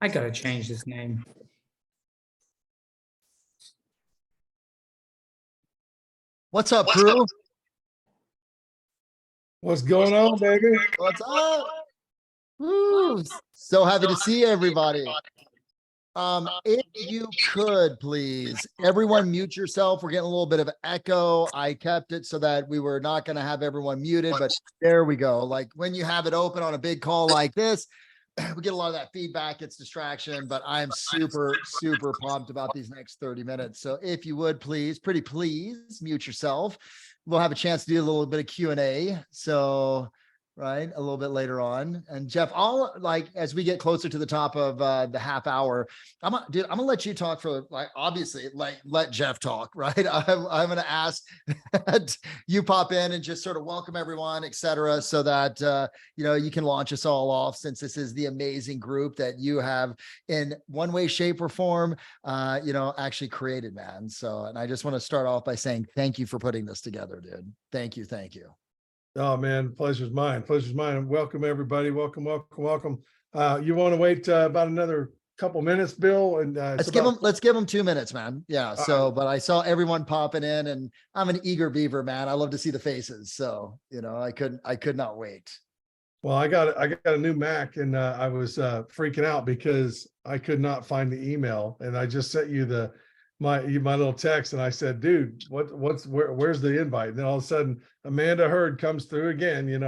I gotta change this name. What's up, crew? What's going on, baby? What's up? Woo. So happy to see everybody. If you could please, everyone mute yourself. We're getting a little bit of echo. I kept it so that we were not going to have everyone muted, but there we go. Like when you have it open on a big call like this, we get a lot of that feedback. It's distraction, but I'm super, super pumped about these next 30 minutes. So if you would please, please mute yourself. We'll have a chance to do a little bit of Q&A. So right, a little bit later on. And Jeff, I'll like, as we get closer to the top of the half hour, I'm gonna let you talk for like, obviously like let Jeff talk, right? I'm gonna ask that you pop in and just sort of welcome everyone, et cetera, so that, you can launch us all off, since this is the amazing group that you have in one way, shape or form, actually created, man. So, and I just want to start off by saying, thank you for putting this together, dude. Thank you. Thank you. Oh man, pleasure's mine. Pleasure's mine. Welcome everybody. Welcome. You want to wait about another couple minutes, Bill? And let's give them 2 minutes, man. Yeah. So, but I saw everyone popping in, and I'm an eager beaver, man. I love to see the faces. So, I could not wait. Well, I got a new Mac, and I was freaking out because I could not find the email, and I just sent you my little text, and I said, dude, where's the invite? And then all of a sudden Amanda Hurd comes through again.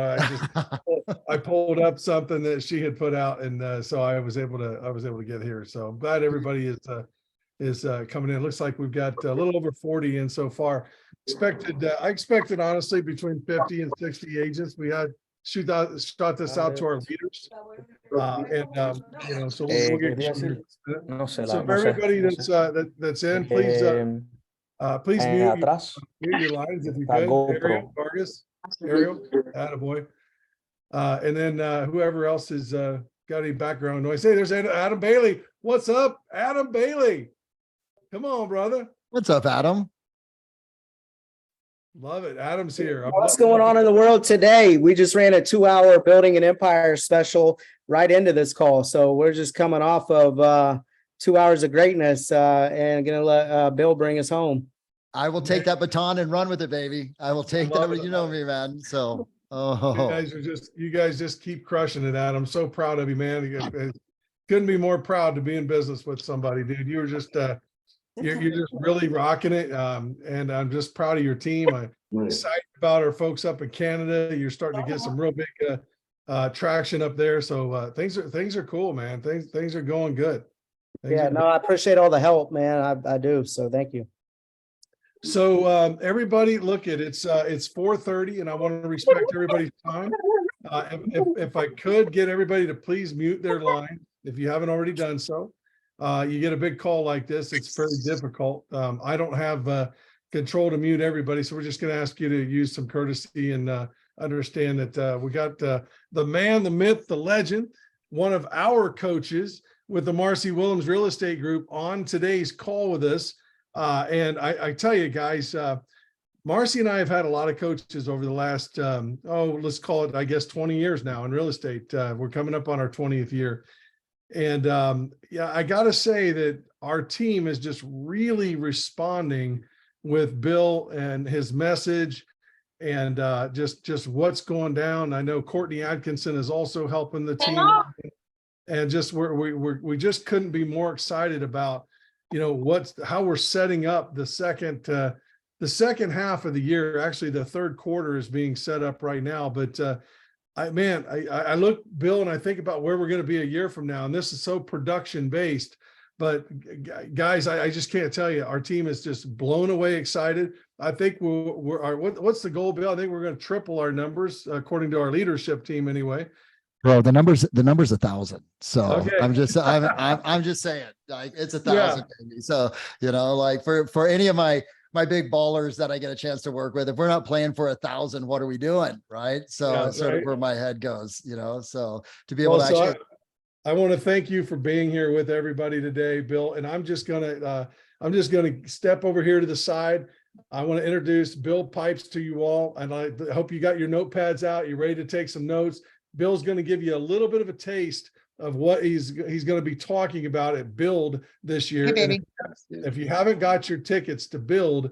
I pulled up something that she had put out, and so I was able to get here. So I'm glad everybody is coming in. Looks like we've got a little over 40 in so far. I expected honestly between 50 and 60 agents. We had shot this out to our leaders, so we'll get you. So for everybody that's in, please please mute your lines if you could. Ariel Vargas, Ariel, attaboy. And then whoever else has got any background noise. Hey, there's Adam Bailey. What's up, Adam Bailey? Come on, brother. What's up, Adam? Love it. Adam's here. What's going on in the world today? We just ran a 2-hour Building an Empire special right into this call. So we're just coming off of 2 hours of greatness and going to let Bill bring us home. I will take that baton and run with it, baby. I will take that. You know me, man. So, you guys just keep crushing it, Adam. I'm so proud of you, man. Couldn't be more proud to be in business with somebody, dude. You were just, you're just really rocking it. And I'm just proud of your team. I'm excited about our folks up in Canada. You're starting to get some real big traction up there. So things are cool, man. Things are going good. I appreciate all the help, man. I do. So thank you. So everybody, look at it's 4:30, and I want to respect everybody's time. If I could get everybody to please mute their line if you haven't already done so. You get a big call like this, it's very difficult. I don't have control to mute everybody, so we're just going to ask you to use some courtesy and understand that we got the man, the myth, the legend, one of our coaches with the Marcy Willems Real Estate Group on today's call with us. And I tell you guys, Marcy and I have had a lot of coaches over the last, let's call it, I guess, 20 years now in real estate. We're coming up on our 20th year. And I got to say that our team is just really responding with Bill and his message and just what's going down. I know Courtney Atkinson is also helping the team. And just we just couldn't be more excited about, how we're setting up the second half of the year. Actually, the third quarter is being set up right now. But I look, Bill, and I think about where we're going to be a year from now, and this is so production based. But guys, I just can't tell you, our team is just blown away excited. I think what's the goal, Bill? I think we're going to triple our numbers according to our leadership team anyway. Bro, the number's 1,000. So okay. I'm just saying, like, it's 1,000. Yeah. So, like for any of my big ballers that I get a chance to work with, if we're not playing for 1,000, what are we doing? Right. So that's sort of where my head goes, so to be able to actually. I want to thank you for being here with everybody today, Bill. And I'm just going to step over here to the side. I want to introduce Bill Pipes to you all. And I hope you got your notepads out. You're ready to take some notes. Bill's going to give you a little bit of a taste of what he's going to be talking about at Build this year. Hey, And baby. if you haven't got your tickets to Build,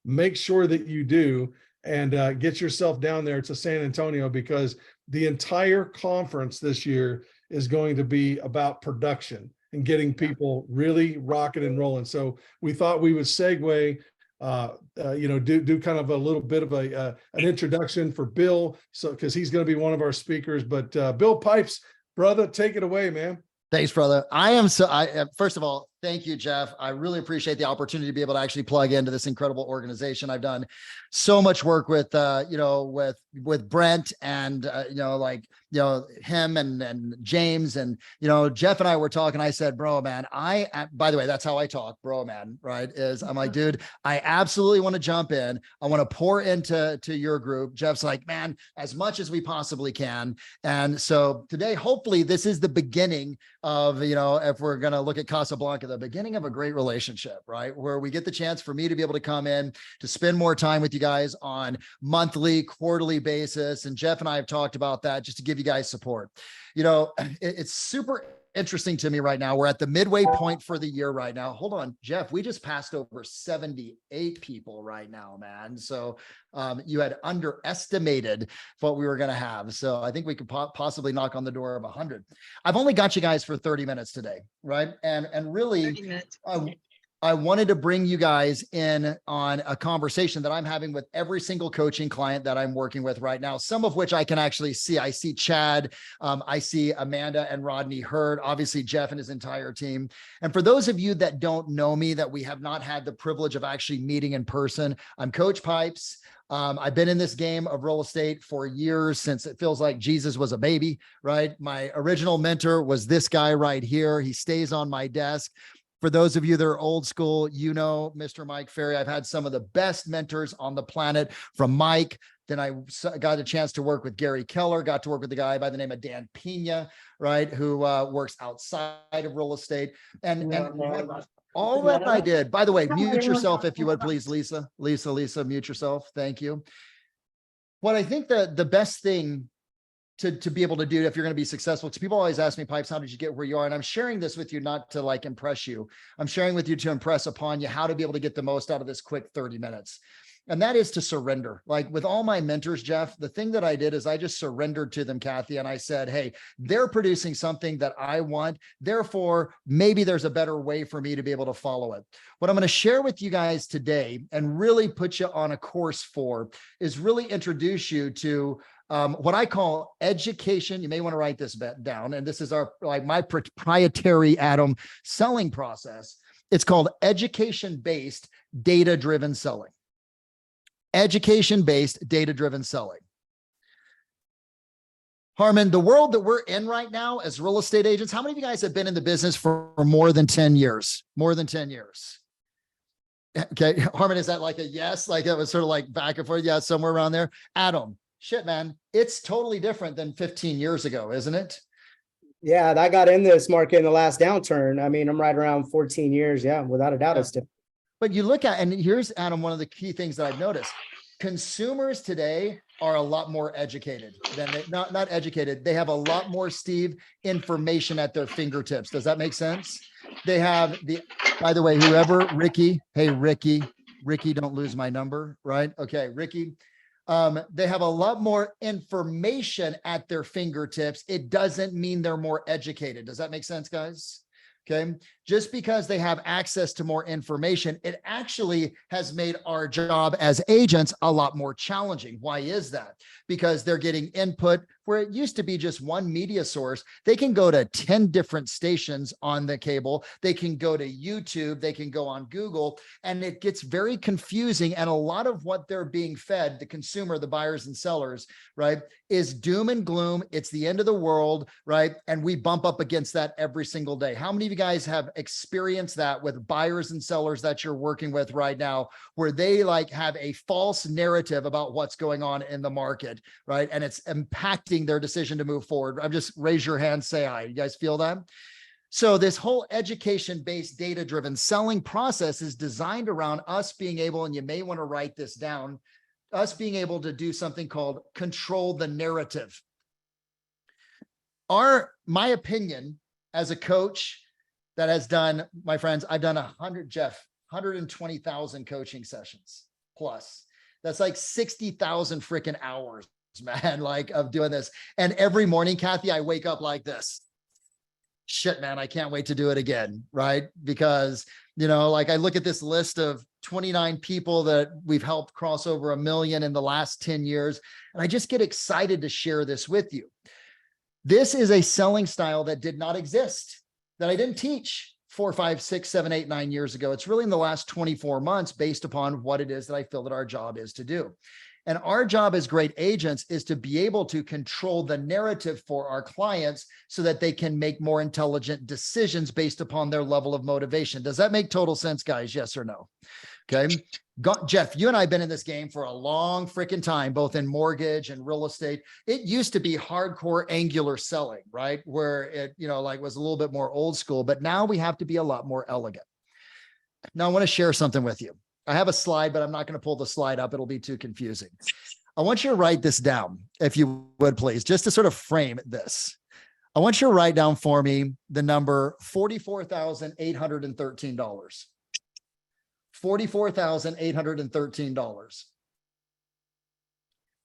make sure that you do and get yourself down there to San Antonio, because the entire conference this year is going to be about production and getting people really rocking and rolling. So we thought we would segue, do kind of a little bit of an introduction for Bill. So, cause he's going to be one of our speakers, but Bill Pipes, brother, take it away, man. Thanks, brother. First of all, thank you, Jeff. I really appreciate the opportunity to be able to actually plug into this incredible organization. I've done so much work with, with Brent and, him and James and, Jeff and I were talking. I said, bro, man, by the way, that's how I talk, bro, man, right? I'm like, dude, I absolutely want to jump in. I want to pour into your group. Jeff's like, man, as much as we possibly can. And so today, hopefully this is the beginning of, if we're going to look at Casablanca, the beginning of a great relationship, right? Where we get the chance for me to be able to come in to spend more time with you guys on monthly, quarterly basis. And Jeff and I have talked about that just to give you guys support. It's super interesting to me right now. We're at the midway point for the year right now. Hold on, Jeff, we just passed over 78 people right now, man. So you had underestimated what we were going to have. So I think we could possibly knock on the door of 100. I've only got you guys for 30 minutes today, right? And really, I wanted to bring you guys in on a conversation that I'm having with every single coaching client that I'm working with right now, some of which I can actually see. I see Chad, I see Amanda and Rodney Hurd, obviously Jeff and his entire team. And for those of you that don't know me, that we have not had the privilege of actually meeting in person, I'm Coach Pipes. I've been in this game of real estate for years, since it feels like Jesus was a baby, right? My original mentor was this guy right here. He stays on my desk. For those of you that are old school, Mr. Mike Ferry. I've had some of the best mentors on the planet, from Mike. Then I got a chance to work with Gary Keller, got to work with a guy by the name of Dan Pena, right? Who works outside of real estate. And all that I did, by the way, mute yourself if you would, please, Lisa, mute yourself. Thank you. What I think the best thing to be able to do if you're going to be successful, because people always ask me, Pipes, how did you get where you are? And I'm sharing this with you not to impress you. I'm sharing with you to impress upon you how to be able to get the most out of this quick 30 minutes. And that is to surrender. Like with all my mentors, Jeff, the thing that I did is I just surrendered to them, Kathy. And I said, hey, they're producing something that I want. Therefore, maybe there's a better way for me to be able to follow it. What I'm going to share with you guys today and really put you on a course for is really introduce you to what I call education. You may want to write this down. And this is my proprietary Adam selling process. It's called education-based data-driven selling. Education-based data-driven selling. Harmon, the world that we're in right now as real estate agents, how many of you guys have been in the business for more than 10 years? More than 10 years. Okay. Harmon, is that like a yes? Like it was sort of like back and forth. Yeah, somewhere around there. Adam, shit, man, it's totally different than 15 years ago, isn't it? Yeah, I got in this market in the last downturn. I mean, I'm right around 14 years. Yeah, without a doubt, it's different. But you look at, and here's, Adam, one of the key things that I've noticed. Consumers today are a lot more educated than not educated. They have a lot more, Steve, information at their fingertips. Does that make sense? They have by the way, whoever, Ricky, hey, Ricky, don't lose my number, right? Okay, Ricky. They have a lot more information at their fingertips. It doesn't mean they're more educated. Does that make sense, guys? Okay. Just because they have access to more information, it actually has made our job as agents a lot more challenging. Why is that? Because they're getting input where it used to be just one media source. They can go to 10 different stations on the cable. They can go to YouTube. They can go on Google, and it gets very confusing. And a lot of what they're being fed, the consumer, the buyers and sellers, right, is doom and gloom. It's the end of the world, right? And we bump up against that every single day. How many of you guys have experienced that with buyers and sellers that you're working with right now, where they have a false narrative about what's going on in the market, right? And it's impacting their decision to move forward. I'm just raise your hand, say aye. You guys feel that? So this whole education-based data-driven selling process is designed around us being able, and you may want to write this down, us being able to do something called control the narrative. my opinion as a coach that has done, my friends, I've done 120,000 coaching sessions plus. That's like 60,000 freaking hours, man, like of doing this. And every morning, Kathy, I wake up like this. Shit, man, I can't wait to do it again, right? Because, like I look at this list of 29 people that we've helped cross over 1 million in the last 10 years, and I just get excited to share this with you. This is a selling style that did not exist, that I didn't teach 4, 5, 6, 7, 8, 9 years ago. It's really in the last 24 months based upon what it is that I feel that our job is to do. And our job as great agents is to be able to control the narrative for our clients so that they can make more intelligent decisions based upon their level of motivation. Does that make total sense, guys? Yes or no? Okay. Jeff, you and I have been in this game for a long freaking time, both in mortgage and real estate. It used to be hardcore angular selling, right? Where it, like was a little bit more old school, but now we have to be a lot more elegant. Now I want to share something with you. I have a slide, but I'm not going to pull the slide up. It'll be too confusing. I want you to write this down, if you would, please, just to sort of frame this. I want you to write down for me the number $44,813. $44,813.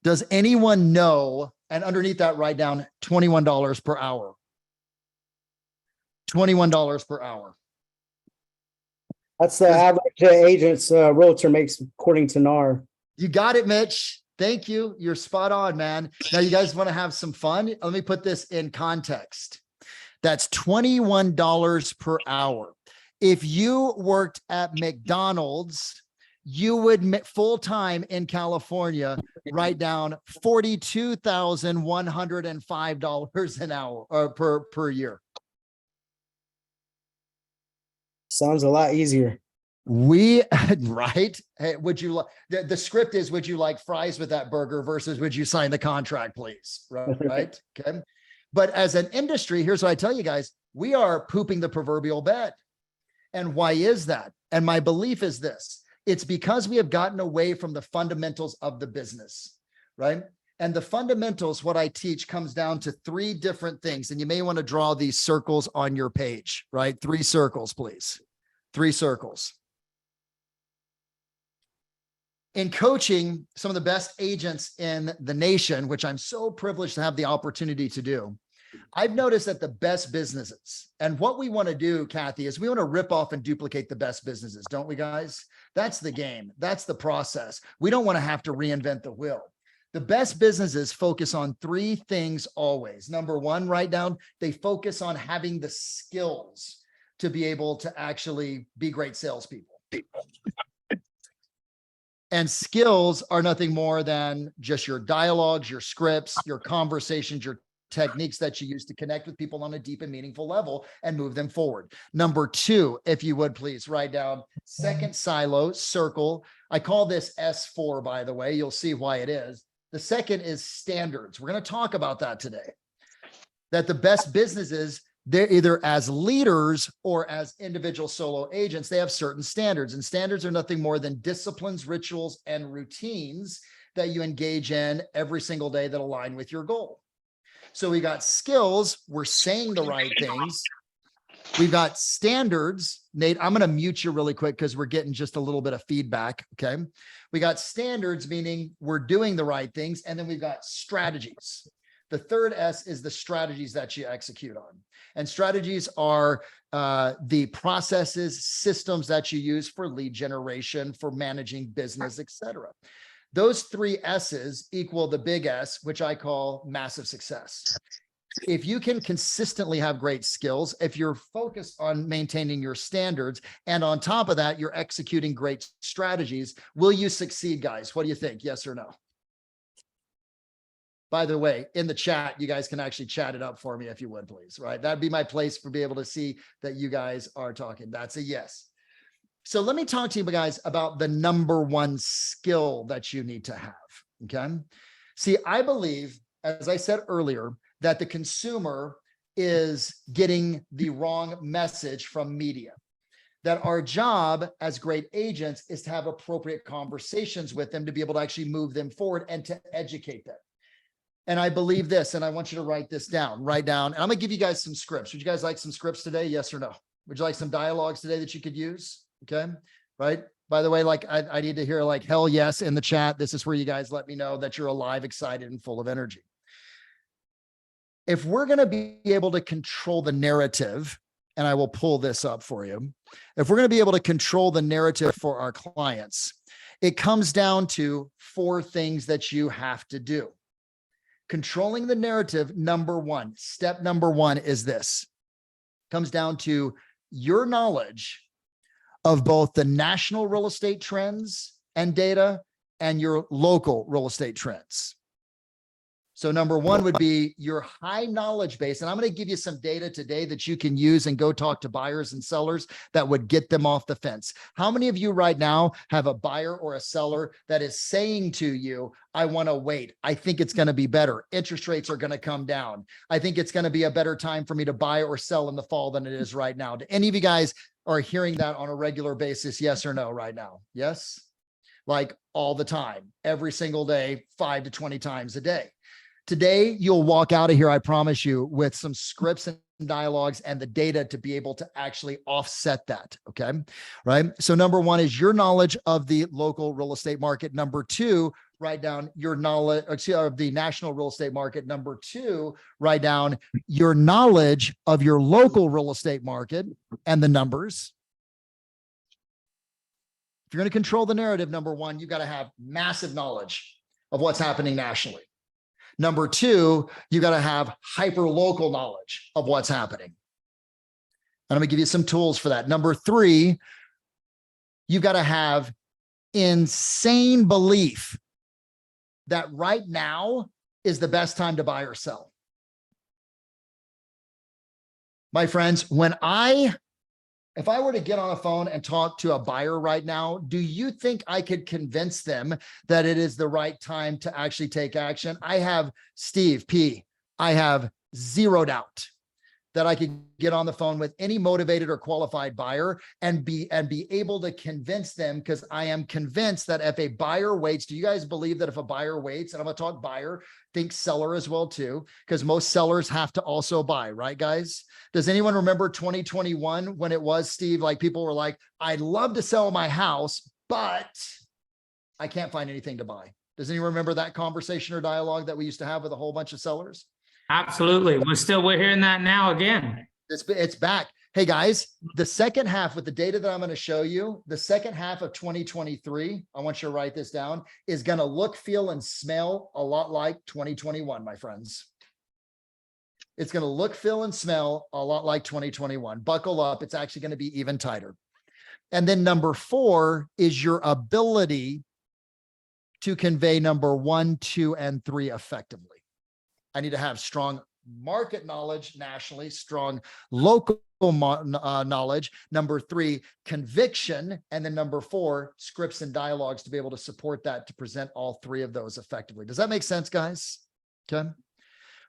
Does anyone know? And underneath that, write down $21 per hour. $21 per hour. That's the average agent's realtor makes according to NAR. You got it, Mitch. Thank you. You're spot on, man. Now you guys want to have some fun? Let me put this in context. That's $21 per hour. If you worked at McDonald's, you would full-time in California write down $42,105 an hour or per year. Sounds a lot easier. Right? Hey, would you like the script is, would you like fries with that burger versus would you sign the contract, please? Right. Okay. But as an industry, here's what I tell you guys, we are pooping the proverbial bed. And why is that? And my belief is this, it's because we have gotten away from the fundamentals of the business, right? And the fundamentals, what I teach comes down to 3 different things. And you may want to draw these circles on your page, right? 3 circles, please. 3 circles. In coaching some of the best agents in the nation, which I'm so privileged to have the opportunity to do, I've noticed that the best businesses, and what we want to do, Kathy, is we want to rip off and duplicate the best businesses, don't we, guys? That's the game. That's the process. We don't want to have to reinvent the wheel. The best businesses focus on 3 things always. Number 1, write down, they focus on having the skills to be able to actually be great salespeople. And skills are nothing more than just your dialogues, your scripts, your conversations, your techniques that you use to connect with people on a deep and meaningful level and move them forward. Number 2, if you would please write down second silo, circle. I call this S4, by the way. You'll see why it is. The second is standards. We're going to talk about that today. That the best businesses, they're either as leaders or as individual solo agents, they have certain standards. And standards are nothing more than disciplines, rituals, and routines that you engage in every single day that align with your goal. So we got skills, we're saying the right things. We've got standards. Nate, I'm going to mute you really quick because we're getting just a little bit of feedback. Okay. We got standards, meaning we're doing the right things. And then we've got strategies. The third S is the strategies that you execute on. And strategies are the processes, systems that you use for lead generation, for managing business, etc. Those 3 S's equal the big S, which I call massive success. If you can consistently have great skills, if you're focused on maintaining your standards, and on top of that, you're executing great strategies, will you succeed, guys? What do you think? Yes or no? By the way, in the chat, you guys can actually chat it up for me if you would, please, right? That'd be my place for be able to see that you guys are talking. That's a yes. So let me talk to you guys about the number 1 skill that you need to have, okay? See, I believe, as I said earlier, that the consumer is getting the wrong message from media. That our job as great agents is to have appropriate conversations with them to be able to actually move them forward and to educate them. And I believe this, and I want you to write this down, write down. And I'm gonna give you guys some scripts. Would you guys like some scripts today? Yes or no? Would you like some dialogues today that you could use? Okay, right? By the way, like I need to hear like hell yes in the chat. This is where you guys let me know that you're alive, excited, and full of energy. If we're gonna be able to control the narrative, and I will pull this up for you. If we're gonna be able to control the narrative for our clients, it comes down to 4 things that you have to do. Controlling the narrative, number one, step number one is this. Comes down to your knowledge of both the national real estate trends and data and your local real estate trends. So number one would be your high knowledge base. And I'm going to give you some data today that you can use and go talk to buyers and sellers that would get them off the fence. How many of you right now have a buyer or a seller that is saying to you, I want to wait. I think it's going to be better. Interest rates are going to come down. I think it's going to be a better time for me to buy or sell in the fall than it is right now. Do any of you guys are hearing that on a regular basis? Yes or no right now? Yes. Like all the time, every single day, 5 to 20 times a day. Today, you'll walk out of here, I promise you, with some scripts and dialogues and the data to be able to actually offset that. Okay. Right. So number one is your knowledge of the local real estate market. Number two, write down your knowledge of the national real estate market. Number two, write down your knowledge of your local real estate market and the numbers. If you're going to control the narrative, number one, you've got to have massive knowledge of what's happening nationally. Number two, you got to have hyper local knowledge of what's happening. And I'm gonna give you some tools for that. Number three, you got to have insane belief that right now is the best time to buy or sell. My friends, if I were to get on a phone and talk to a buyer right now, do you think I could convince them that it is the right time to actually take action? I have Steve P. I have zero doubt that I could get on the phone with any motivated or qualified buyer and be able to convince them, because I am convinced that if a buyer waits, do you guys believe that if a buyer waits, and I'm going to talk buyer, think seller as well too, because most sellers have to also buy, right, guys? Does anyone remember 2021 when it was, Steve, like people were like, I'd love to sell my house, but I can't find anything to buy. Does anyone remember that conversation or dialogue that we used to have with a whole bunch of sellers? Absolutely. We're hearing that now again. It's back. Hey guys, the second half with the data that I'm going to show you, the second half of 2023, I want you to write this down, is going to look, feel, and smell a lot like 2021, my friends. It's going to look, feel, and smell a lot like 2021. Buckle up. It's actually going to be even tighter. And then number four is your ability to convey number 1, 2, and 3 effectively. I need to have strong market knowledge nationally, strong local knowledge. Number 3, conviction. And then number 4, scripts and dialogues to be able to support that, to present all 3 of those effectively. Does that make sense, guys? Okay.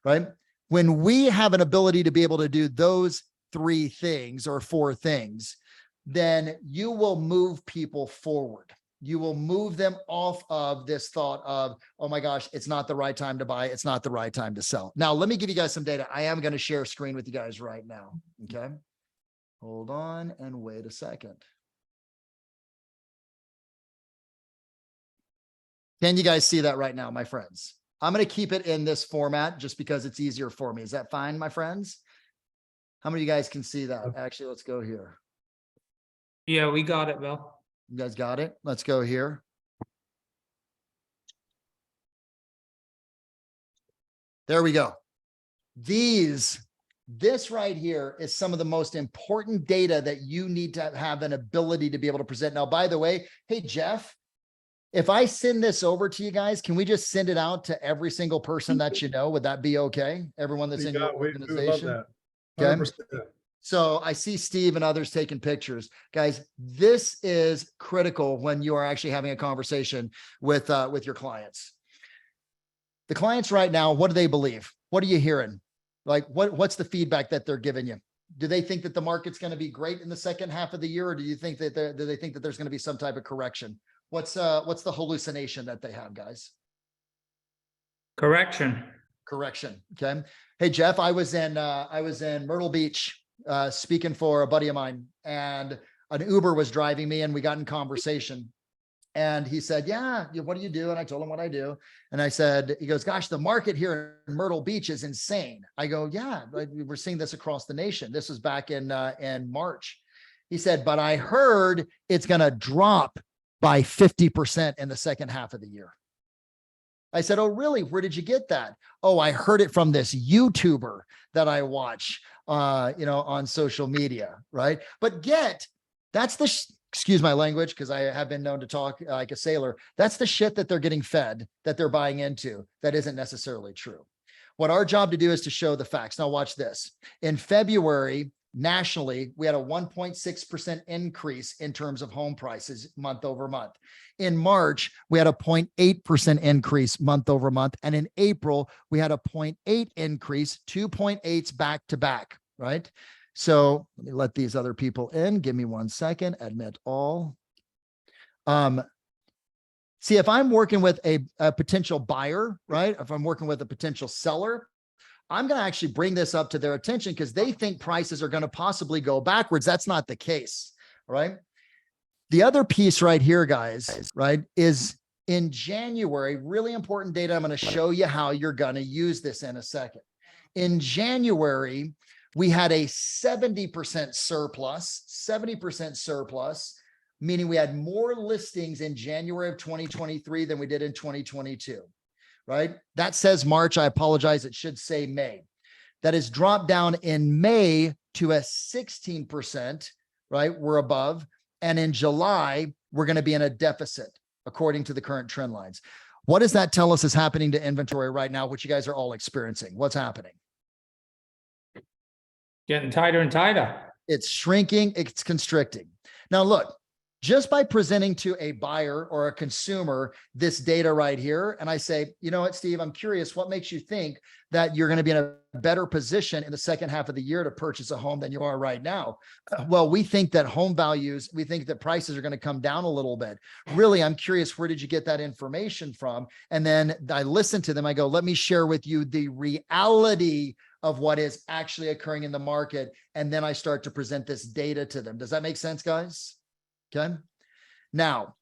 Right. When we have an ability to be able to do those 3 things or 4 things, then you will move people forward. You will move them off of this thought of, oh my gosh, it's not the right time to buy. It's not the right time to sell. Now, let me give you guys some data. I am going to share a screen with you guys right now. Okay. Hold on and wait a second. Can you guys see that right now, my friends? I'm going to keep it in this format just because it's easier for me. Is that fine, my friends? How many of you guys can see that? Actually, let's go here. Yeah, we got it, Bill. You guys got it? Let's go here. There we go. This right here is some of the most important data that you need to have an ability to be able to present. Now, by the way, hey, Jeff, if I send this over to you guys, can we just send it out to every single person that you know? Would that be okay? Everyone that's in your organization? We love that. 100%. So I see Steve and others taking pictures. Guys, this is critical when you are actually having a conversation with your clients. The clients right now, what do they believe? What are you hearing? Like, what's the feedback that they're giving you? Do they think that the market's going to be great in the second half of the year? Or do you think that do they think that there's going to be some type of correction? What's the hallucination that they have, guys? Correction. correction. Okay. Hey, Jeff, I was in Myrtle Beach, speaking for a buddy of mine, and an Uber was driving me and we got in conversation. And he said, yeah, what do you do? And I told him what I do. And I said, he goes, gosh, the market here in Myrtle Beach is insane. I go, yeah, we're seeing this across the nation. This was back in March. He said, but I heard it's going to drop by 50% in the second half of the year. I said, oh, really? Where did you get that? Oh, I heard it from this YouTuber that I watch, on social media. Right. But that's the, excuse my language, because I have been known to talk like a sailor. That's the shit that they're getting fed, that they're buying into. That isn't necessarily true. What our job to do is to show the facts. Now watch this. In February, nationally, we had a 1.6% increase in terms of home prices month over month. In March, we had a 0.8% increase month over month. And in April, we had a 0.8 increase, 2.8s back to back, right? So let me let these other people in. Give me 1 second. Admit all. See, if I'm working with a potential buyer, right? If I'm working with a potential seller, I'm going to actually bring this up to their attention because they think prices are going to possibly go backwards. That's not the case, right? The other piece right here, guys, right, is in January, really important data. I'm going to show you how you're going to use this in a second. In January, we had a 70% surplus, meaning we had more listings in January of 2023 than we did in 2022, right? That says March. I apologize. It should say May. That has dropped down in May to a 16%, right? We're above. And in July, we're going to be in a deficit according to the current trend lines. What does that tell us is happening to inventory right now, which you guys are all experiencing? What's happening? Getting tighter and tighter. It's shrinking, it's constricting. Now, look, just by presenting to a buyer or a consumer this data right here, and I say, you know what, Steve, I'm curious, what makes you think that you're going to be in a better position in the second half of the year to purchase a home than you are right now? Well, we think that home values, we think that prices are going to come down a little bit. Really, I'm curious, where did you get that information from? And then I listen to them. I go, let me share with you the reality of what is actually occurring in the market. And then I start to present this data to them. Does that make sense, guys? Okay. Now,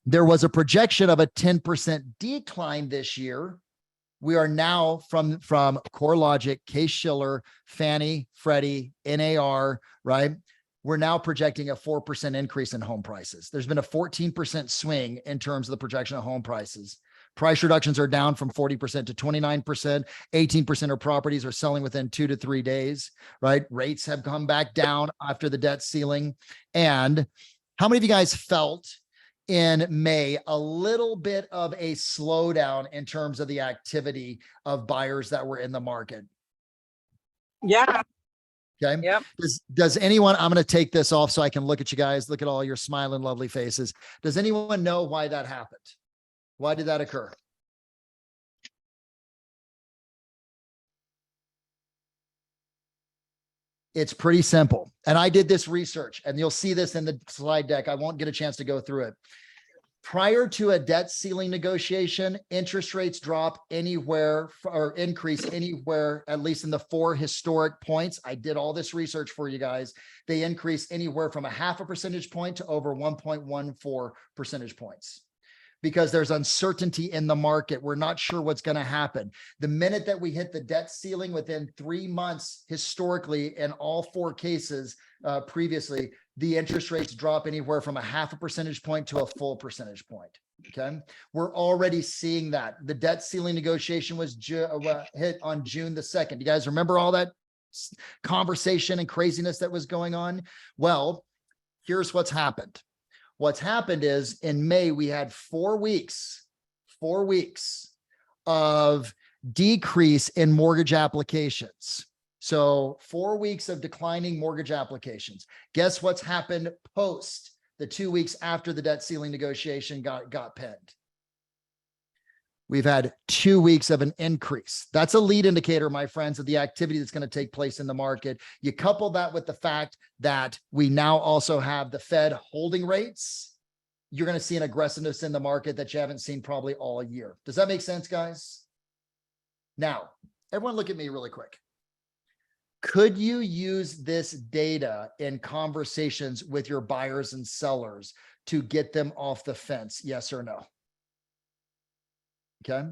there was a projection of a 10% decline this year. We are now from CoreLogic, Case-Shiller, Fannie, Freddie, NAR, right? We're now projecting a 4% increase in home prices. There's been a 14% swing in terms of the projection of home prices. Price reductions are down from 40% to 29%. 18% of properties are selling within 2 to 3 days, right? Rates have come back down after the debt ceiling. And how many of you guys felt in May a little bit of a slowdown in terms of the activity of buyers that were in the market? Yeah. Okay. Yep. Does anyone, I'm going to take this off so I can look at you guys, look at all your smiling, lovely faces. Does anyone know why that happened? Why did that occur? It's pretty simple. And I did this research, and you'll see this in the slide deck. I won't get a chance to go through it. Prior to a debt ceiling negotiation, interest rates drop anywhere or increase anywhere, at least in the 4 historic points. I did all this research for you guys. They increase anywhere from a 0.5 percentage point to over 1.14 percentage points. Because there's uncertainty in the market. We're not sure what's going to happen. The minute that we hit the debt ceiling within 3 months, historically, in all 4 cases previously, the interest rates drop anywhere from a 0.5 percentage point to a full percentage point. Okay. We're already seeing that. The debt ceiling negotiation was hit on June the 2nd. You guys remember all that conversation and craziness that was going on? Well, here's what's happened. What's happened is in May, we had 4 weeks of decrease in mortgage applications. So 4 weeks of declining mortgage applications. Guess what's happened post the 2 weeks after the debt ceiling negotiation got penned? We've had 2 weeks of an increase. That's a lead indicator, my friends, of the activity that's going to take place in the market. You couple that with the fact that we now also have the Fed holding rates, you're going to see an aggressiveness in the market that you haven't seen probably all year. Does that make sense, guys? Now, everyone look at me really quick. Could you use this data in conversations with your buyers and sellers to get them off the fence? Yes or no? Okay.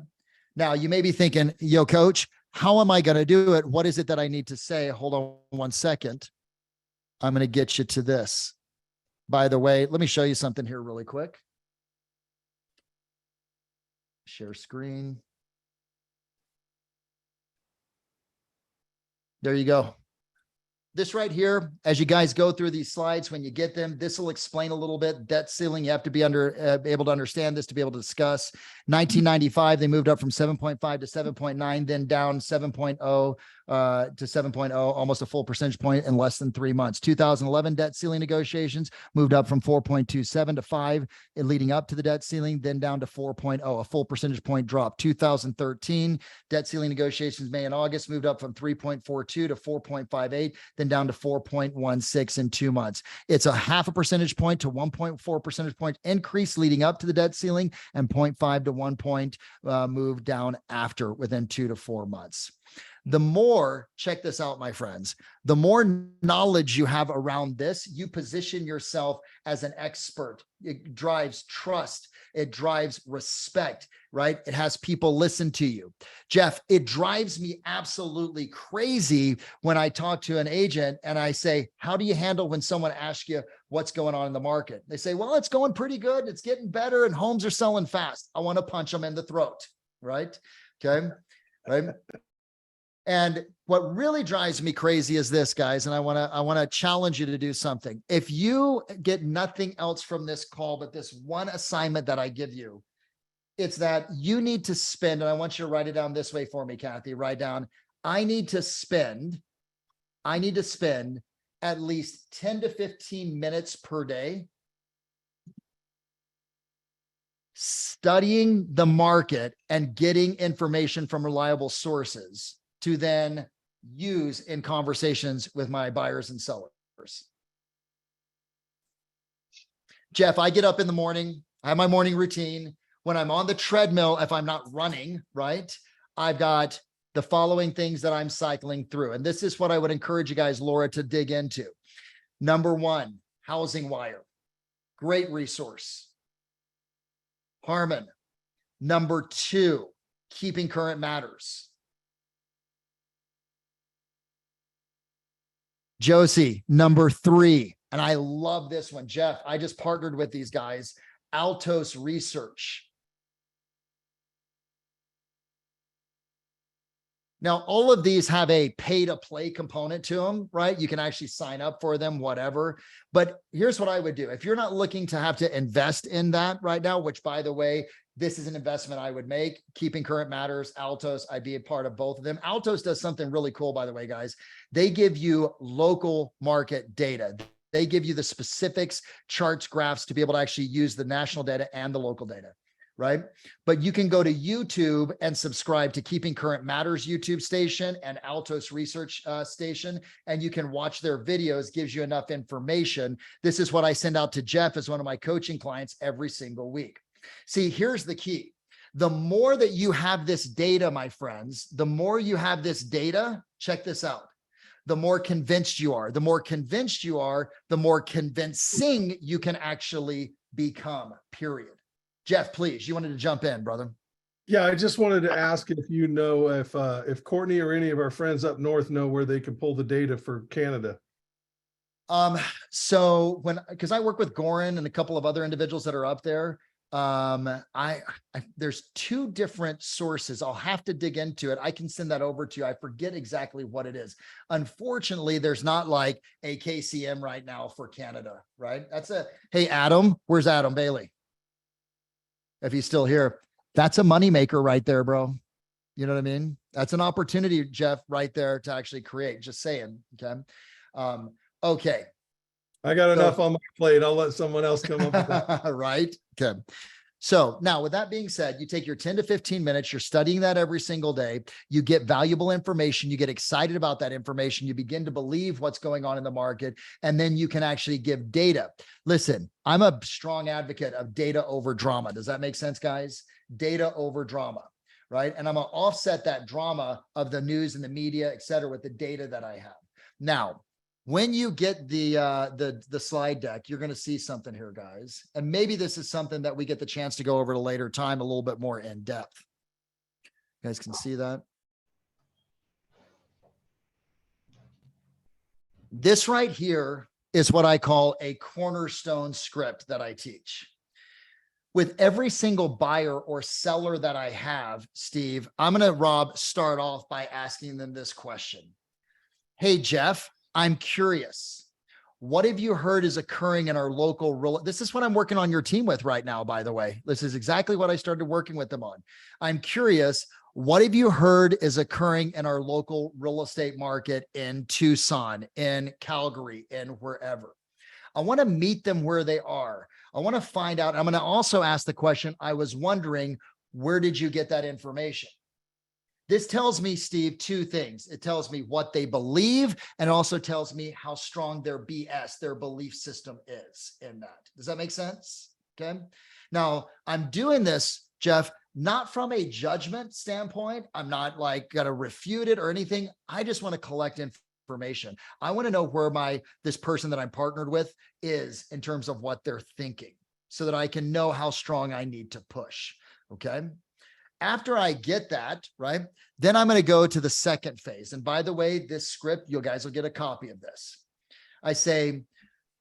Now you may be thinking, yo, coach, how am I going to do it? What is it that I need to say? Hold on 1 second. I'm going to get you to this. By the way, let me show you something here really quick. Share screen. There you go. This right here, as you guys go through these slides, when you get them, this will explain a little bit. Debt ceiling, you have to be able to understand this to be able to discuss. 1995, they moved up from 7.5 to 7.9, then down 7.0 to 7.0, almost a full percentage point in less than 3 months. 2011 debt ceiling negotiations moved up from 4.27 to 5 in leading up to the debt ceiling, then down to 4.0, a full percentage point drop. 2013 debt ceiling negotiations, May and August, moved up from 3.42 to 4.58, then down to 4.16 in 2 months. It's a half a percentage point to 1.4 percentage point increase leading up to the debt ceiling, and 0.5 to 1 point move down after within 2 to 4 months. The more, check this out, my friends, the more knowledge you have around this, you position yourself as an expert. It drives trust. It drives respect, right? It has people listen to you. Jeff, it drives me absolutely crazy when I talk to an agent and I say, how do you handle when someone asks you what's going on in the market? They say, well, it's going pretty good. It's getting better and homes are selling fast. I want to punch them in the throat, right? Okay, right? And what really drives me crazy is this, guys, and I want to challenge you to do something. If you get nothing else from this call but this one assignment that I give you, it's that you need to spend, and I want you to write it down this way for me, Kathy, write down, I need to spend at least 10 to 15 minutes per day studying the market and getting information from reliable sources to then use in conversations with my buyers and sellers. Jeff, I get up in the morning, I have my morning routine. When I'm on the treadmill, if I'm not running, right, I've got the following things that I'm cycling through. And this is what I would encourage you guys, Laura, to dig into. Number one, Housing Wire. Great resource. Harmon. Number two, Keeping Current Matters. Josie, number three, and I love this one. Jeff, I just partnered with these guys, Altos Research. Now, all of these have a pay to play component to them, right? You can actually sign up for them, whatever. But here's what I would do. If you're not looking to have to invest in that right now, which by the way, this is an investment I would make. Keeping Current Matters, Altos, I'd be a part of both of them. Altos does something really cool, by the way, guys. They give you local market data. They give you the specifics, charts, graphs to be able to actually use the national data and the local data, right? But you can go to YouTube and subscribe to Keeping Current Matters YouTube station and Altos Research station, and you can watch their videos, gives you enough information. This is what I send out to Jeff as one of my coaching clients every single week. See, here's the key. The more that you have this data, my friends, the more you have this data, check this out, the more convinced you are. The more convinced you are, the more convincing you can actually become, period. Jeff, please, you wanted to jump in, brother. Yeah, I just wanted to ask if you know if Courtney or any of our friends up north know where they can pull the data for Canada. So because I work with Goran and a couple of other individuals that are up there, there's two different sources. I'll have to dig into it. I can send that over to you. I forget exactly what it is. Unfortunately, there's not like a KCM right now for Canada, right? Hey, Adam, where's Adam Bailey? If he's still here, that's a moneymaker right there, bro. You know what I mean? That's an opportunity, Jeff, right there to actually create, just saying. Okay. Okay. I got enough on my plate. I'll let someone else come up with that. Right. Okay. So now with that being said, you take your 10 to 15 minutes, you're studying that every single day. You get valuable information. You get excited about that information. You begin to believe what's going on in the market, and then you can actually give data. Listen, I'm a strong advocate of data over drama. Does that make sense, guys? Data over drama. right? And I'm gonna offset that drama of the news and the media, et cetera, with the data that I have. Now, when you get the slide deck, you're going to see something here, guys. And maybe this is something that we get the chance to go over at a later time, a little bit more in depth. You guys can see that. This right here is what I call a cornerstone script that I teach. With every single buyer or seller that I have, Steve, I'm going to, Rob, start off by asking them this question. Hey, Jeff, I'm curious. What have you heard is occurring in our local real? This is what I'm working on your team with right now, by the way. This is exactly what I started working with them on. I'm curious. What have you heard is occurring in our local real estate market in Tucson, in Calgary, and wherever? I want to meet them where they are. I want to find out. I'm going to also ask the question. I was wondering, where did you get that information? This tells me, Steve, two things. It tells me what they believe, and it also tells me how strong their BS, their belief system is in that. Does that make sense? Okay. Now, I'm doing this, Jeff, not from a judgment standpoint. I'm not like going to refute it or anything. I just want to collect information. I want to know where this person that I'm partnered with is in terms of what they're thinking, so that I can know how strong I need to push. Okay. After I get that, right, then I'm going to go to the second phase. And by the way, this script, you guys will get a copy of this. I say,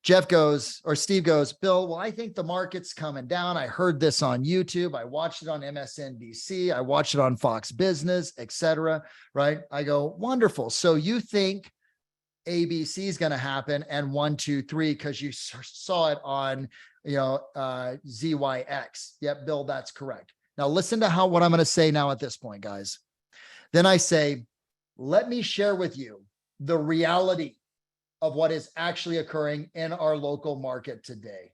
Jeff goes, or Steve goes, Bill, well, I think the market's coming down. I heard this on YouTube. I watched it on MSNBC. I watched it on Fox Business, et cetera, right? I go, wonderful. So you think ABC is going to happen and 1, 2, 3, because you saw it on, ZYX. Yep, Bill, that's correct. Now listen to what I'm going to say now at this point, guys. Then I say, let me share with you the reality of what is actually occurring in our local market today.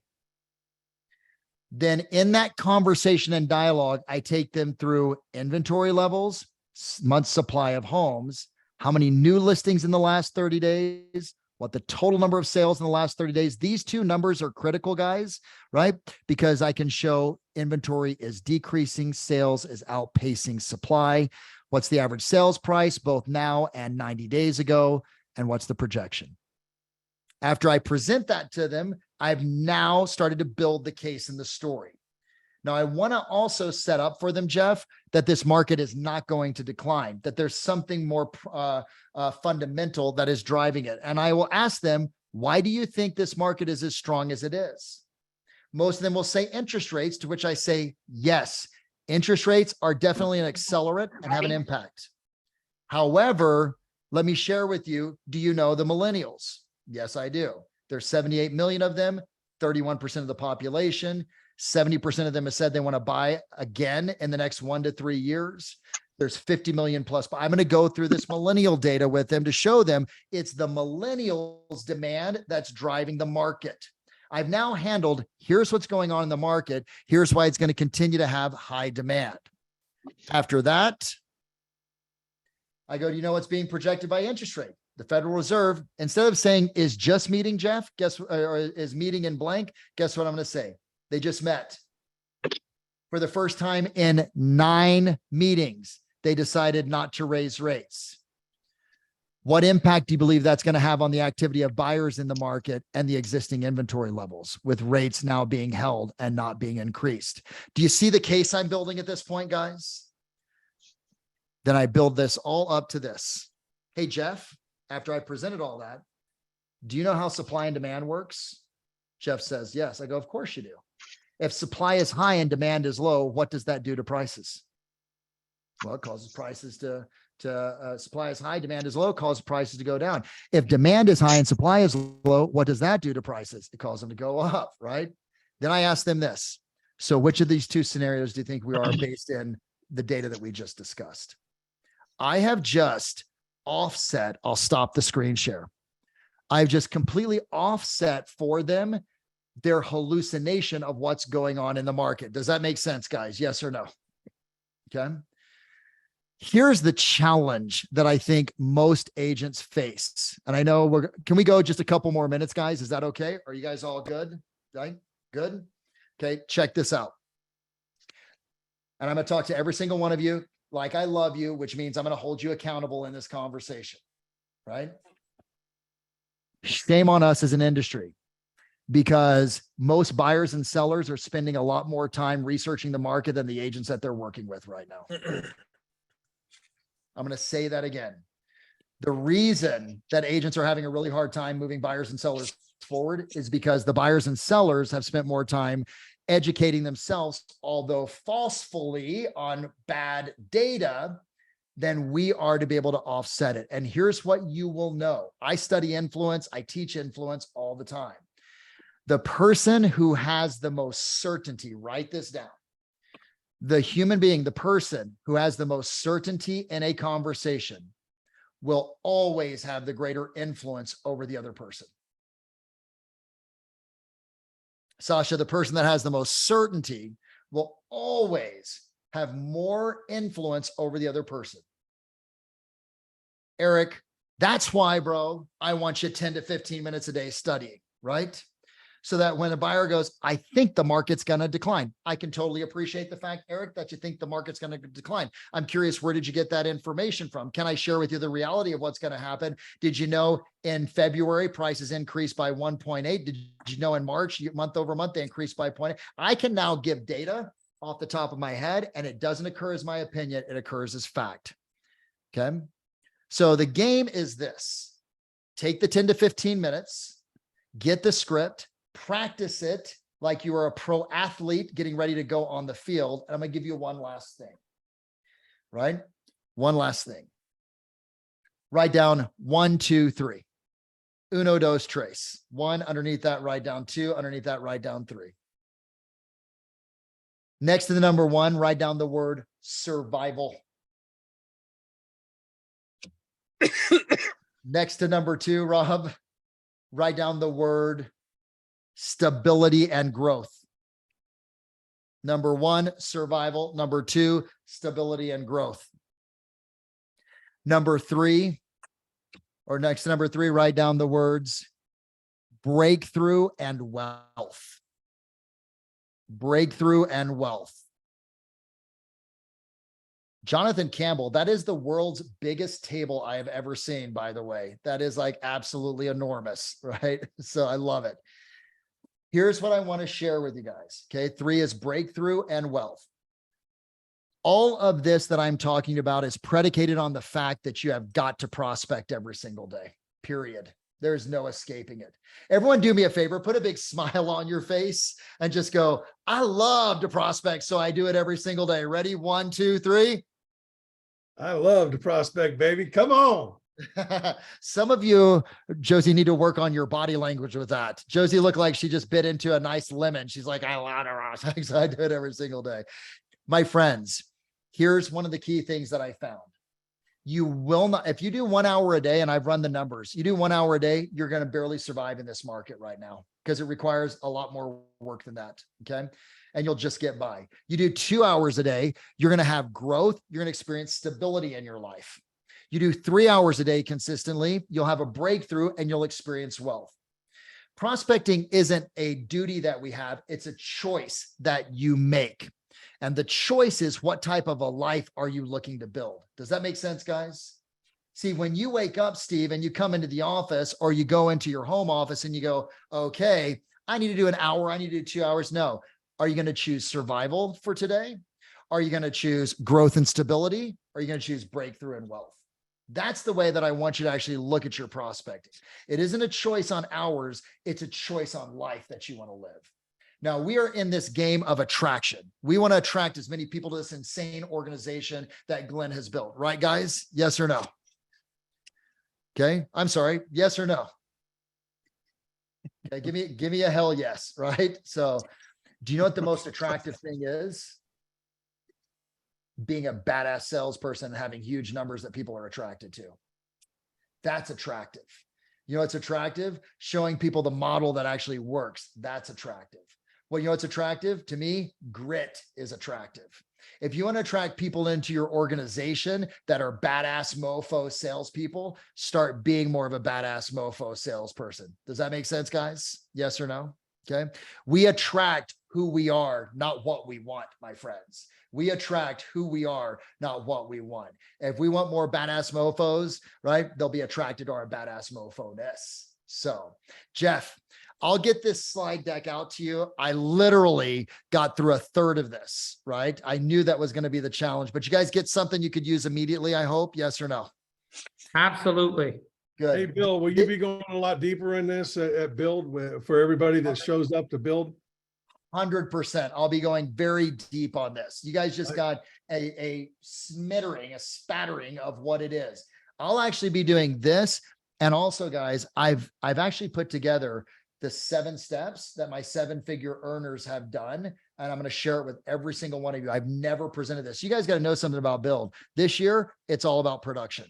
Then in that conversation and dialogue, I take them through inventory levels, month supply of homes, how many new listings in the last 30 days, what the total number of sales in the last 30 days. These two numbers are critical, guys, right? Because I can show inventory is decreasing, sales is outpacing supply. What's the average sales price, both now and 90 days ago? And what's the projection? After I present that to them, I've now started to build the case and the story. Now, I want to also set up for them, Jeff, that this market is not going to decline, that there's something more fundamental that is driving it. And I will ask them, why do you think this market is as strong as it is? Most of them will say interest rates, to which I say, yes, interest rates are definitely an accelerant and have an impact. However, let me share with you, do you know the millennials? Yes, I do. There's 78 million of them, 31% of the population. 70% of them have said they want to buy again in the next 1 to 3 years. There's 50 million plus. But I'm going to go through this millennial data with them to show them it's the millennials' demand that's driving the market. I've now handled, here's what's going on in the market. Here's why it's going to continue to have high demand. After that, I go, do you know what's being projected by interest rate? The Federal Reserve, instead of saying is just meeting, Jeff, or is meeting in blank, guess what I'm going to say? They just met. For the first time in 9 meetings, they decided not to raise rates. What impact do you believe that's going to have on the activity of buyers in the market and the existing inventory levels, with rates now being held and not being increased? Do you see the case I'm building at this point, guys? Then I build this all up to this. Hey, Jeff, after I presented all that, do you know how supply and demand works? Jeff says, yes. I go, of course you do. If supply is high and demand is low, what does that do to prices? Well, it causes prices to supply is high, demand is low, causes prices to go down. If demand is high and supply is low, what does that do to prices? It causes them to go up, right? Then I ask them this. So which of these two scenarios do you think we are based in the data that we just discussed? I have just offset. I'll stop the screen share. I've just completely offset for them their hallucination of what's going on in the market. Does that make sense, guys? Yes or no? Okay. Here's the challenge that I think most agents face. And I know can we go just a couple more minutes, guys? Is that okay? Are you guys all good? Right? Good. Okay. Check this out. And I'm going to talk to every single one of you. like I love you, which means I'm going to hold you accountable in this conversation, right? Shame on us as an industry, because most buyers and sellers are spending a lot more time researching the market than the agents that they're working with right now. I'm going to say that again. The reason that agents are having a really hard time moving buyers and sellers forward is because the buyers and sellers have spent more time educating themselves, although falsely, on bad data than we are to be able to offset it. And here's what you will know. I study influence. I teach influence all the time. The person who has the most certainty, write this down. The human being, the person who has the most certainty in a conversation will always have the greater influence over the other person. Sasha, the person that has the most certainty will always have more influence over the other person. Eric, that's why, bro, I want you 10 to 15 minutes a day studying, right? So that when a buyer goes, I think the market's going to decline. I can totally appreciate the fact, Eric, that you think the market's going to decline. I'm curious, where did you get that information from? Can I share with you the reality of what's going to happen? Did you know in February, prices increased by 1.8? Did you know in March, month over month, they increased by 0.8? I can now give data off the top of my head, and it doesn't occur as my opinion. It occurs as fact. Okay. So the game is this: take the 10 to 15 minutes, get the script, practice it like you are a pro athlete getting ready to go on the field. And I'm going to give you one last thing, right? One last thing. Write down 1, 2, 3. Uno, dos, tres. 1 underneath that, write down 2 underneath that, write down 3. Next to the number 1, write down the word survival. Next to number 2, Rob, write down the word stability and growth. Number 1, survival. Number 2, stability and growth. Number 3, or next to number 3, write down the words breakthrough and wealth. Breakthrough and wealth. Jonathan Campbell, that is the world's biggest table I have ever seen, by the way. That is like absolutely enormous, right? So I love it. Here's what I want to share with you guys. Okay. 3 is breakthrough and wealth. All of this that I'm talking about is predicated on the fact that you have got to prospect every single day, period. There's no escaping it. Everyone do me a favor, put a big smile on your face and just go, I love to prospect, so I do it every single day. Ready? 1, 2, 3. I love to prospect, baby. Come on. Some of you, Josie, need to work on your body language with that. Josie looked like she just bit into a nice lemon. She's like, I love to prospect, so I do it every single day. My friends, here's one of the key things that I found. You will not, if you do 1 hour a day, and I've run the numbers, you do 1 hour a day, you're going to barely survive in this market right now because it requires a lot more work than that. Okay. And you'll just get by. You do 2 hours a day, you're going to have growth. You're going to experience stability in your life. You do 3 hours a day consistently, you'll have a breakthrough and you'll experience wealth. Prospecting isn't a duty that we have. It's a choice that you make. And the choice is, what type of a life are you looking to build? Does that make sense, guys? See, when you wake up, Steve, and you come into the office or you go into your home office and you go, okay, I need to do an hour. I need to do 2 hours. No. Are you going to choose survival for today? Are you going to choose growth and stability? Or are you going to choose breakthrough and wealth? That's the way that I want you to actually look at your prospecting. It isn't a choice on hours. It's a choice on life that you want to live. Now, we are in this game of attraction. We want to attract as many people to this insane organization that Glenn has built. Right, guys? Yes or no? Okay. I'm sorry. Yes or no? Okay. Give me a hell yes. Right. So do you know what the most attractive thing is? Being a badass salesperson and having huge numbers that people are attracted to. That's attractive. You know what's attractive? Showing people the model that actually works. That's attractive. Well, you know what's attractive? To me, grit is attractive. If you want to attract people into your organization that are badass mofo salespeople, start being more of a badass mofo salesperson. Does that make sense, guys? Yes or no? Okay. We attract who we are, not what we want, my friends. We attract who we are, not what we want. If we want more badass mofos, right, they'll be attracted to our badass mofo-ness. So, Jeff, I'll get this slide deck out to you. I literally got through a third of this, right? I knew that was going to be the challenge, but you guys get something you could use immediately, I hope. Yes or no? Absolutely. Good. Hey, Bill, will you be going a lot deeper in this at Build for everybody that shows up to Build? 100%. I'll be going very deep on this. You guys just got a smattering of what it is. I'll actually be doing this. And also, guys, I've actually put together the 7 steps that my 7-figure earners have done. And I'm going to share it with every single one of you. I've never presented this. You guys got to know something about Build. This year, it's all about production.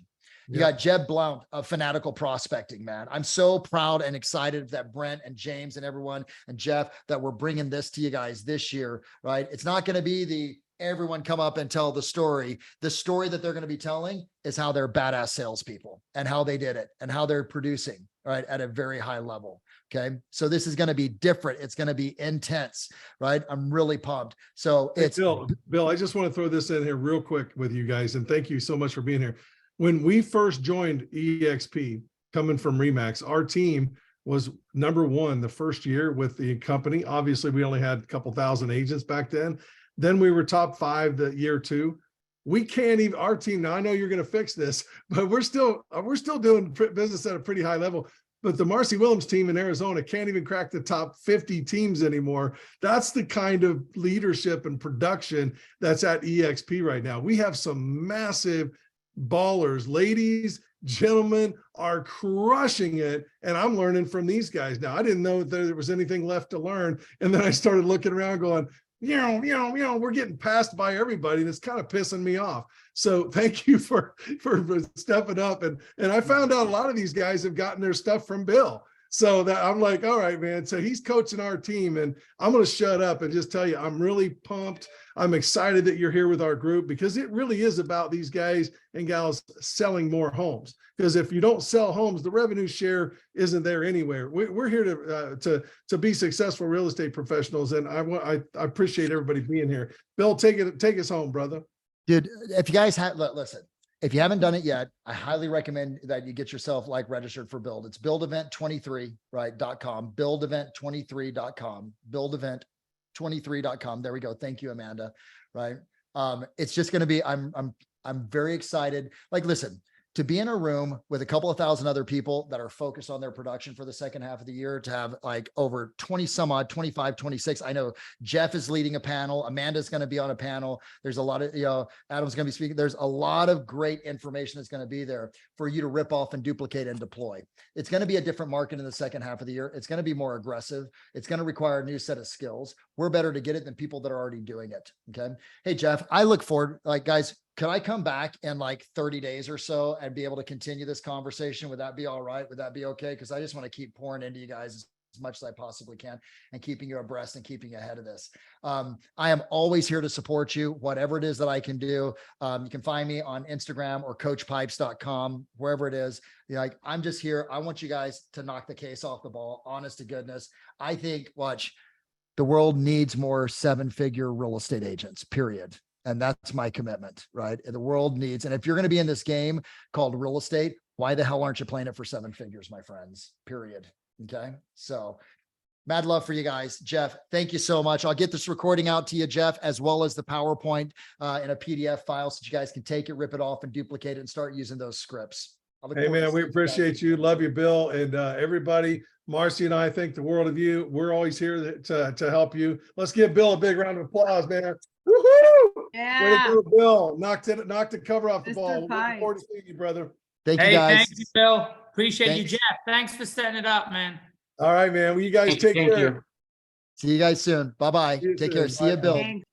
You got Jeb Blount of Fanatical Prospecting, man. I'm so proud and excited that Brent and James and everyone and Jeff that we're bringing this to you guys this year, right? It's not going to be the everyone come up and tell the story. The story that they're going to be telling is how they're badass salespeople and how they did it and how they're producing, right, at a very high level. Okay. So this is going to be different. It's going to be intense, right? I'm really pumped. So Hey, it's Bill, I just want to throw this in here real quick with you guys. And thank you so much for being here. When we first joined EXP coming from Remax, our team was number 1 the first year with the company. Obviously, we only had a couple thousand agents back then. Then we were top 5 the year 2. We can't even, our team, now I know you're going to fix this, but we're still doing business at a pretty high level. But the Marcy Willems team in Arizona can't even crack the top 50 teams anymore. That's the kind of leadership and production that's at EXP right now. We have some massive ballers, ladies, gentlemen are crushing it. And I'm learning from these guys now. I didn't know that there was anything left to learn. And then I started looking around going, we're getting passed by everybody. And it's kind of pissing me off. So thank you for stepping up. And I found out a lot of these guys have gotten their stuff from Bill. So that I'm like, all right, man. So he's coaching our team and I'm going to shut up and just tell you, I'm really pumped. I'm excited that you're here with our group because it really is about these guys and gals selling more homes. Because if you don't sell homes, the revenue share isn't there anywhere. We're here to be successful real estate professionals. And I appreciate everybody being here. Bill, take us home, brother. Dude, if you guys have, listen, if you haven't done it yet, I highly recommend that you get yourself like registered for Build. It's buildevent23, right, .com, buildevent23.com, buildevent23.com. There we go. Thank you, Amanda. Right. It's just going to be, I'm very excited. Like, listen, to be in a room with a couple of thousand other people that are focused on their production for the second half of the year, to have like over 20 some odd, 25, 26. I know Jeff is leading a panel. Amanda's going to be on a panel. There's a lot of, Adam's going to be speaking. There's a lot of great information that's going to be there for you to rip off and duplicate and deploy. It's going to be a different market in the second half of the year. It's going to be more aggressive. It's going to require a new set of skills. We're better to get it than people that are already doing it. Okay. Hey, Jeff, I look forward, like, guys, could I come back in like 30 days or so and be able to continue this conversation? Would that be all right? Would that be okay? Because I just want to keep pouring into you guys as much as I possibly can and keeping you abreast and keeping you ahead of this. I am always here to support you, whatever it is that I can do. You can find me on Instagram or coachpipes.com, wherever it is. Like, I'm just here. I want you guys to knock the case off the ball. Honest to goodness. I think, the world needs more 7-figure real estate agents, period. And that's my commitment, right? The world needs, and if you're going to be in this game called real estate, why the hell aren't you playing it for 7 figures, my friends? Period. Okay. So mad love for you guys. Jeff, thank you so much. I'll get this recording out to you, Jeff, as well as the PowerPoint in a PDF file so that you guys can take it, rip it off and duplicate it and start using those scripts. Hey, man, we appreciate you. Love you, Bill. And everybody, Marcy and I think the world of you. We're always here to help you. Let's give Bill a big round of applause, man. Woohoo! Yeah. Way to go, Bill. Knocked the cover off the Mr. ball. Pipes. Looking forward to seeing you, brother. Thank you, Hey, guys. thank you, Bill. Appreciate you, Thanks. Jeff. Thanks for setting it up, man. All right, man. Well, you guys take Thank care. you. See you guys soon. Bye-bye. See you Take care. soon. See you, Bye. Bill. Thanks.